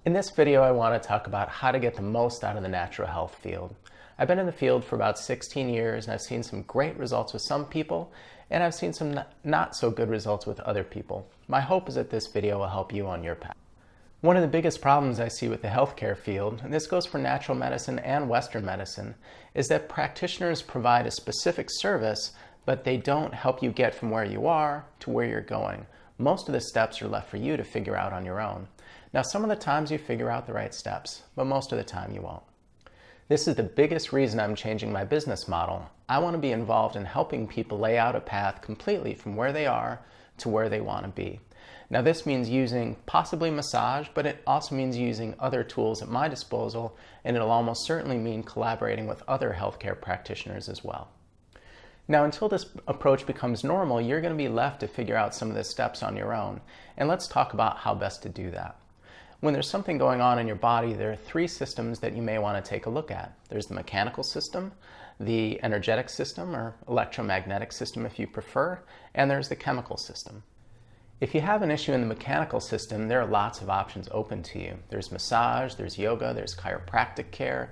In this video, I want to talk about how to get the most out of the natural health field. I've been in the field for about 16 years and I've seen some great results with some people and I've seen some not so good results with other people. My hope is that this video will help you on your path. One of the biggest problems I see with the healthcare field, and this goes for natural medicine and Western medicine, is that practitioners provide a specific service, but they don't help you get from where you are to where you're going. Most of the steps are left for you to figure out on your own. Now, some of the times you figure out the right steps, but most of the time you won't. This is the biggest reason I'm changing my business model. I want to be involved in helping people lay out a path completely from where they are to where they want to be. Now, this means using possibly massage, but it also means using other tools at my disposal, and it'll almost certainly mean collaborating with other healthcare practitioners as well. Now, until this approach becomes normal, you're going to be left to figure out some of the steps on your own. And let's talk about how best to do that. When there's something going on in your body, there are three systems that you may want to take a look at. There's the mechanical system, the energetic system, or electromagnetic system if you prefer, and there's the chemical system. If you have an issue in the mechanical system, there are lots of options open to you. There's massage, there's yoga, there's chiropractic care,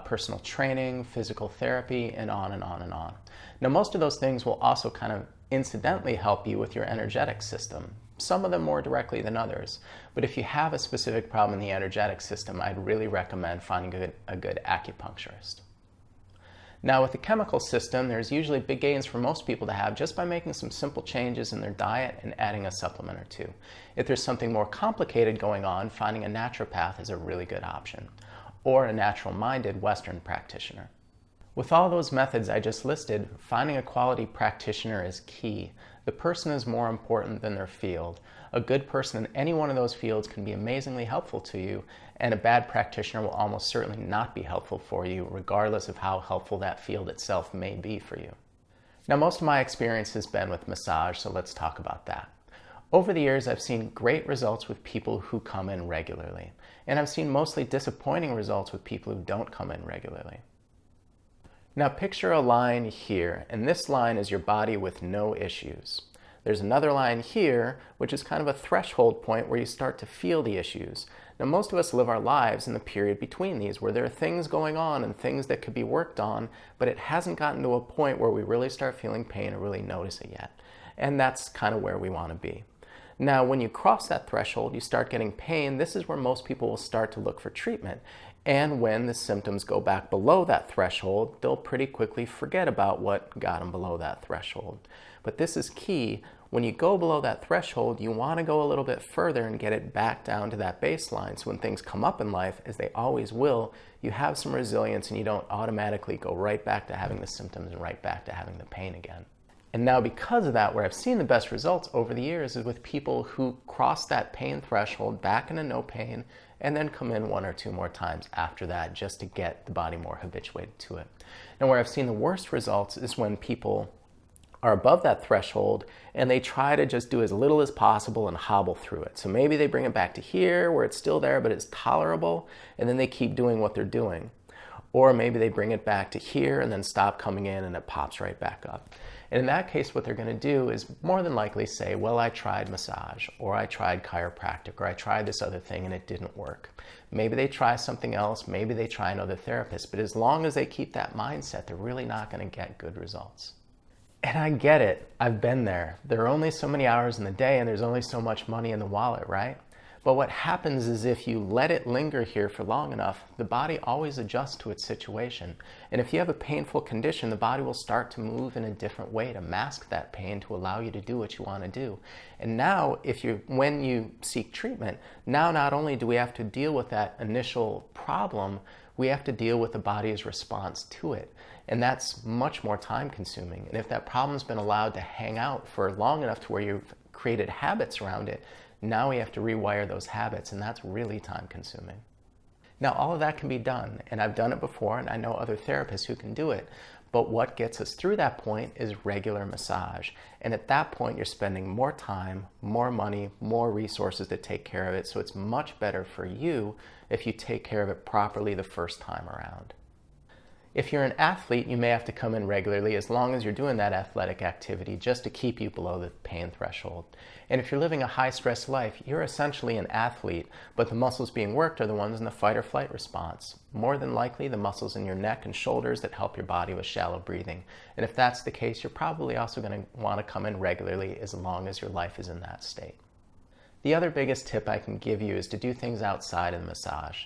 personal training, physical therapy, and on and on and on. Now, most of those things will also kind of incidentally help you with your energetic system. Some of them more directly than others. But if you have a specific problem in the energetic system, I'd really recommend finding a good acupuncturist. Now, with the chemical system, there's usually big gains for most people to have just by making some simple changes in their diet and adding a supplement or two. If there's something more complicated going on, finding a naturopath is a really good option, or a natural-minded Western practitioner. With all those methods I just listed, finding a quality practitioner is key. The person is more important than their field. A good person in any one of those fields can be amazingly helpful to you, and a bad practitioner will almost certainly not be helpful for you, regardless of how helpful that field itself may be for you. Now, most of my experience has been with massage, so let's talk about that. Over the years, I've seen great results with people who come in regularly, and I've seen mostly disappointing results with people who don't come in regularly. Now picture a line here, and this line is your body with no issues. There's another line here, which is kind of a threshold point where you start to feel the issues. Now, most of us live our lives in the period between these, where there are things going on and things that could be worked on, but it hasn't gotten to a point where we really start feeling pain or really notice it yet. And that's kind of where we want to be. Now, when you cross that threshold, you start getting pain. This is where most people will start to look for treatment. And when the symptoms go back below that threshold, they'll pretty quickly forget about what got them below that threshold. But this is key. When you go below that threshold, you want to go a little bit further and get it back down to that baseline. So when things come up in life, as they always will, you have some resilience and you don't automatically go right back to having the symptoms and right back to having the pain again. And now, because of that, where I've seen the best results over the years is with people who cross that pain threshold back into no pain and then come in one or two more times after that just to get the body more habituated to it. Now, where I've seen the worst results is when people are above that threshold and they try to just do as little as possible and hobble through it. So maybe they bring it back to here where it's still there but it's tolerable, and then they keep doing what they're doing. Or maybe they bring it back to here and then stop coming in and it pops right back up. And in that case, what they're going to do is more than likely say, well, I tried massage, or I tried chiropractic, or I tried this other thing and it didn't work. Maybe they try something else, maybe they try another therapist, but as long as they keep that mindset, they're really not going to get good results. And I get it. I've been there. There are only so many hours in the day and there's only so much money in the wallet, right? But what happens is if you let it linger here for long enough, the body always adjusts to its situation. And if you have a painful condition, the body will start to move in a different way to mask that pain to allow you to do what you want to do. And now, when you seek treatment, now not only do we have to deal with that initial problem, we have to deal with the body's response to it. And that's much more time consuming. And if that problem's been allowed to hang out for long enough to where you've created habits around it, now we have to rewire those habits, and that's really time consuming. Now, all of that can be done, and I've done it before, and I know other therapists who can do it. But what gets us through that point is regular massage. And at that point, you're spending more time, more money, more resources to take care of it. So it's much better for you if you take care of it properly the first time around. If you're an athlete, you may have to come in regularly as long as you're doing that athletic activity just to keep you below the pain threshold. And if you're living a high-stress life, you're essentially an athlete, but the muscles being worked are the ones in the fight or flight response. More than likely, the muscles in your neck and shoulders that help your body with shallow breathing. And if that's the case, you're probably also going to want to come in regularly as long as your life is in that state. The other biggest tip I can give you is to do things outside of the massage.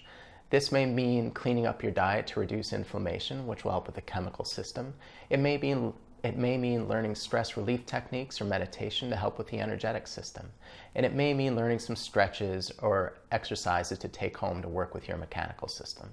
This may mean cleaning up your diet to reduce inflammation, which will help with the chemical system. It may mean learning stress relief techniques or meditation to help with the energetic system. And it may mean learning some stretches or exercises to take home to work with your mechanical system.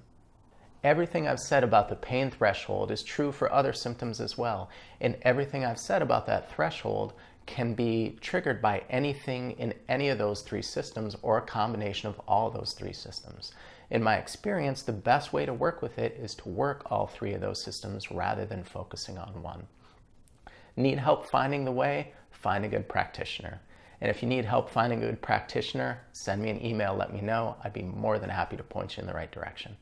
Everything I've said about the pain threshold is true for other symptoms as well. And everything I've said about that threshold can be triggered by anything in any of those three systems or a combination of all those three systems. In my experience, the best way to work with it is to work all three of those systems rather than focusing on one. Need help finding the way? Find a good practitioner. And if you need help finding a good practitioner, send me an email, let me know. I'd be more than happy to point you in the right direction.